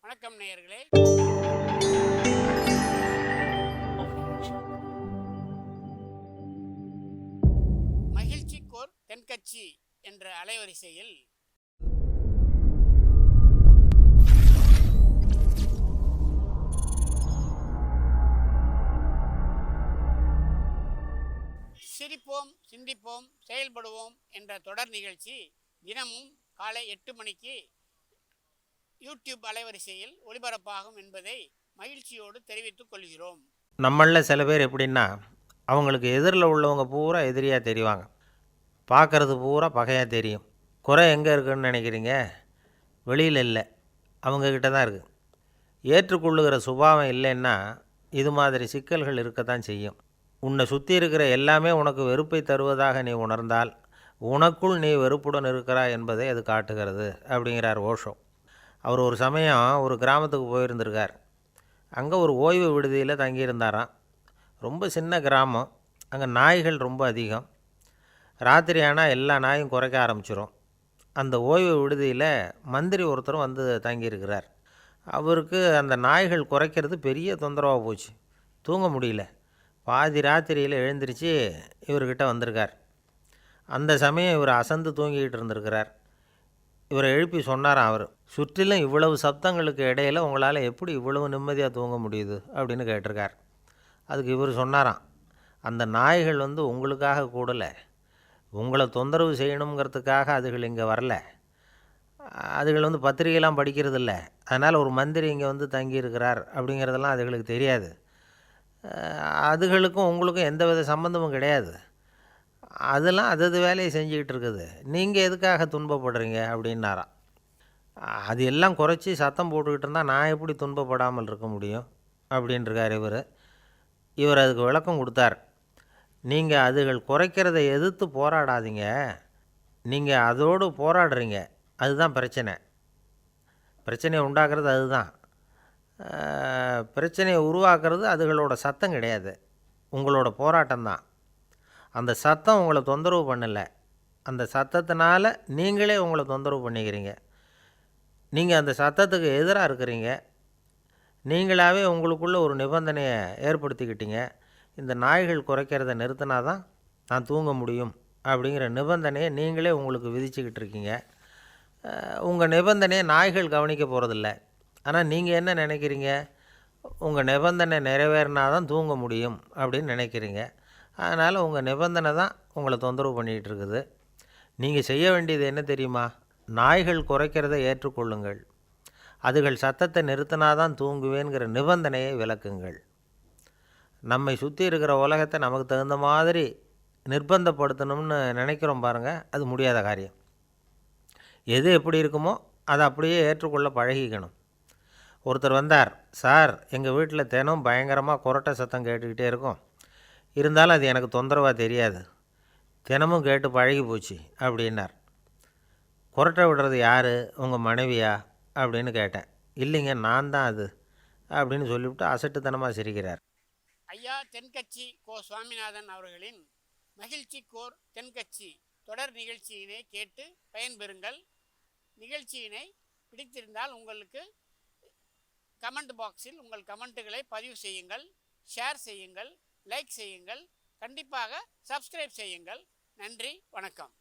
வணக்கம் நேயர்களே. மகிழ்ச்சிக்கோர் தென்கட்சி என்ற அலைவரிசையில் சிரிப்போம், சிந்திப்போம், செயல்படுவோம் என்ற தொடர் நிகழ்ச்சி தினமும் காலை 8 மணிக்கு யூடியூப் அலைவரிசையில் ஒளிபரப்பாகும் என்பதை மகிழ்ச்சியோடு தெரிவித்துக் கொள்கிறோம். நம்மளில் சில பேர் எப்படின்னா, அவங்களுக்கு எதிரில் உள்ளவங்க பூரா எதிரியாக தெரிவாங்க. பார்க்குறது பூரா பகையாக தெரியும். குறை எங்கே இருக்குதுன்னு நினைக்கிறீங்க? வெளியில் இல்லை, அவங்கக்கிட்ட தான் இருக்குது. ஏற்றுக்கொள்ளுகிற சுபாவம் இல்லைன்னா இது மாதிரி சிக்கல்கள் இருக்கத்தான் செய்யும். உன்னை சுற்றி இருக்கிற எல்லாமே உனக்கு வெறுப்பை தருவதாக நீ உணர்ந்தால் உனக்குள் நீ வெறுப்புடன் இருக்கிறாய் என்பதை அது காட்டுகிறது அப்படிங்கிறார் ஓஷோ. அவர் ஒரு சமயம் ஒரு கிராமத்துக்கு போயிருந்திருக்கார். அங்கே ஒரு ஓய்வு விடுதியில் தங்கியிருந்தாராம். ரொம்ப சின்ன கிராமம், அங்கே நாய்கள் ரொம்ப அதிகம். ராத்திரி ஆனால் எல்லா நாயும் குறைக்க ஆரம்பிச்சிடும். அந்த ஓய்வு விடுதியில் மந்திரி ஒருத்தரும் வந்து தங்கியிருக்கிறார். அவருக்கு அந்த நாய்கள் குறைக்கிறது பெரிய தொந்தரவாக போச்சு. தூங்க முடியல. பாதி ராத்திரியில் எழுந்திரிச்சு இவர்கிட்ட வந்திருக்கார். அந்த சமயம் இவர் அசந்து தூங்கிக்கிட்டு இருந்திருக்கிறார். இவரை எழுப்பி சொன்னாராம் அவர், சுற்றிலும் இவ்வளவு சப்தங்களுக்கு இடையில் உங்களால் எப்படி இவ்வளவு நிம்மதியாக தூங்க முடியுது அப்படின்னு கேட்டிருக்கார். அதுக்கு இவர் சொன்னாராம், அந்த நாய்கள் உங்களுக்காக கூடலை, உங்களை தொந்தரவு செய்யணுங்கிறதுக்காக அதுகள் இங்கே வரல. அதுகள் பத்திரிகைலாம் படிக்கிறதில்ல. அதனால் ஒரு மந்திரி இங்கே தங்கியிருக்கிறார் அப்படிங்கிறதெல்லாம் அதுகளுக்கு தெரியாது. அதுகளுக்கும் உங்களுக்கும் எந்த வித சம்மந்தமும் கிடையாது. அதெல்லாம் அது வேலையை செஞ்சுக்கிட்டு இருக்குது. நீங்கள் எதுக்காக துன்பப்படுறீங்க அப்படின்னாராம். அது எல்லாம் குறைச்சி சத்தம் போட்டுக்கிட்டு இருந்தால் நான் எப்படி துன்பப்படாமல் இருக்க முடியும் அப்படின்ட்டுருக்கார் இவர். இவர் அதுக்கு விளக்கம் கொடுத்தார். நீங்கள் அதுகள் குறைக்கிறதை எதிர்த்து போராடாதீங்க, நீங்கள் அதோடு போராடுறீங்க, அதுதான் பிரச்சனை. பிரச்சனையை உண்டாக்குறது அதுதான். பிரச்சனையை உருவாக்குறது அதுகளோட சத்தம் கிடையாது, உங்களோட போராட்டம்தான். அந்த சத்தம் உங்களை தொந்தரவு பண்ணலை, அந்த சத்தத்தினால நீங்களே உங்களை தொந்தரவு பண்ணிக்கிறீங்க. நீங்கள் அந்த சத்தத்துக்கு எதிராக இருக்கிறீங்க. நீங்களாகவே உங்களுக்குள்ளே ஒரு நிபந்தனையை ஏற்படுத்திக்கிட்டீங்க. இந்த நாய்கள் குறைக்கிறத நிறுத்தினா தான் நான் தூங்க முடியும் அப்படிங்கிற நிபந்தனையை நீங்களே உங்களுக்கு விதிச்சுக்கிட்டு இருக்கீங்க. உங்கள் நிபந்தனையை நாய்கள் கவனிக்க போகிறதில்ல. ஆனால் நீங்கள் என்ன நினைக்கிறீங்க? உங்கள் நிபந்தனை நிறைவேறினா தான் தூங்க முடியும் அப்படின்னு நினைக்கிறீங்க. அதனால் உங்கள் நிபந்தனை தான் உங்களை தொந்தரவு பண்ணிகிட்டு இருக்குது. நீங்கள் செய்ய வேண்டியது என்ன தெரியுமா? நாய்கள் குறைக்கிறதை ஏற்றுக்கொள்ளுங்கள், அதுகள் சத்தத்தை நிறுத்தினா தான் தூங்குவேங்கிற நிபந்தனையை விளக்குங்கள். நம்மை சுற்றி இருக்கிற உலகத்தை நமக்கு தகுந்த மாதிரி நிர்பந்தப்படுத்தணும்னு நினைக்கிறோம் பாருங்கள், அது முடியாத காரியம். எது எப்படி இருக்குமோ அதை அப்படியே ஏற்றுக்கொள்ள பழகிக்கணும். ஒருத்தர் வந்தார், சார் எங்கள் வீட்டில் தினம் பயங்கரமாக குரட்டை சத்தம் கேட்டுக்கிட்டே இருக்கும், இருந்தாலும் அது எனக்கு தொந்தரவாக தெரியாது, தினமும் கேட்டு பழகி போச்சு அப்படின்னார். குரட்டை விடுறது யார், உங்கள் மனைவியா அப்படின்னு கேட்டேன். இல்லைங்க, நான் தான் அது அப்படின்னு சொல்லிவிட்டு அசட்டுத்தனமாக சிரிக்கிறார். ஐயா தென்கட்சி கோ சுவாமிநாதன் அவர்களின் மகிழ்ச்சிக்கோர் தென்கட்சி தொடர் நிகழ்ச்சியினை கேட்டு பயன்பெறுங்கள். நிகழ்ச்சியினை பிடித்திருந்தால் உங்களுக்கு கமெண்ட் பாக்ஸில் உங்கள் கமெண்ட்டுகளை பதிவு செய்யுங்கள், ஷேர் செய்யுங்கள், லைக் செய்யுங்கள், கண்டிப்பாக சப்ஸ்கிரைப் செய்யுங்கள். நன்றி, வணக்கம்.